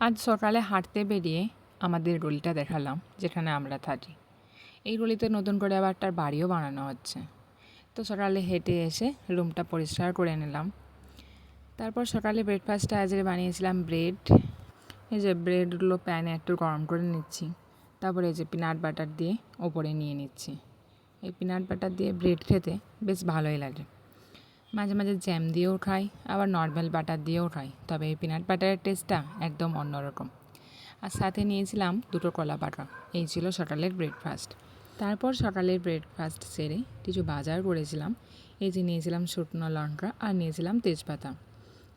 আজ সকালে হাঁটতে বেরিয়ে আমাদের গলিটা দেখালাম যেখানে আমরা থাকি। এই গলিতে নতুন করে আবার একটা বাড়িও বানানো হচ্ছে। তো সকালে হেঁটে এসে রুমটা পরিষ্কার করে নিলাম। তারপর সকালে ব্রেকফাস্টটা আজকে বানিয়েছিলাম ব্রেড। এই যে ব্রেডগুলো প্যানে একটু গরম করে নিচ্ছি। তারপরে এই যে পিনাট বাটার দিয়ে ওপরে নিয়ে নিচ্ছি। এই পিনাট বাটার দিয়ে ব্রেড খেতে বেশ ভালোই লাগে। মাঝে মাঝে জ্যাম দিয়েও খাই, আবার নর্মাল বাটার দিয়েও খাই, তবে এই পিনাট বাটারের টেস্টটা একদম অন্যরকম। আর সাথে নিয়েছিলাম 2টো কলা পাকা। এই ছিল সকালের ব্রেকফাস্ট। তারপর সকালের ব্রেকফাস্ট সেরে কিছু বাজার করেছিলাম। এই যে নিয়েছিলাম শুকনো লঙ্কা আর নিয়েছিলাম তেজপাতা।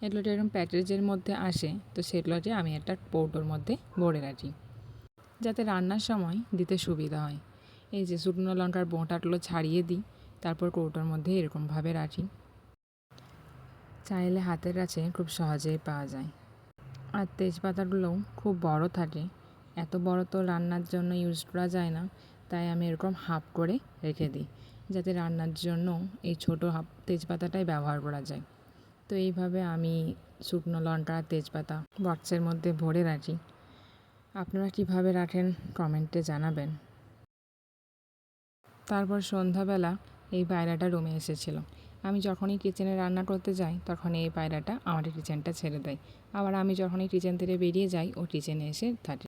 এগুলো এরকম প্যাকেজের মধ্যে আসে, তো সেগুলোকে আমি একটা কৌটোর মধ্যে ভরে রাখি যাতে রান্নার সময় দিতে সুবিধা হয়। এই যে শুকনো লঙ্কার বোঁটাগুলো ছাড়িয়ে দিই, তারপর কৌটোর মধ্যে এরকমভাবে রাখি। চাইলে হাতের কাছে খুব সহজেই পাওয়া যায়। আর তেজপাতাগুলোও খুব বড় থাকে, এত বড় তো রান্নার জন্য ইউজ করা যায় না, তাই আমি এরকম হাফ করে রেখে দিই যাতে রান্নার জন্য এই ছোটো হাফ তেজপাতাটাই ব্যবহার করা যায়। তো এইভাবে আমি শুকনো লঙ্কা আর তেজপাতা বক্সের মধ্যে ভরে রাখি। আপনারা কীভাবে রাখেন কমেন্টে জানাবেন। তারপর সন্ধ্যাবেলা এই পায়রাটা রুমে এসেছিল। আমি যখনই কিচেনে রান্না করতে যাই তখন এই পায়রাটা আমার কিচেনটা ছেড়ে দেয়, আবার আমি যখনই কিচেন থেকে বেরিয়ে যাই ও কিচেনে এসে থাকে।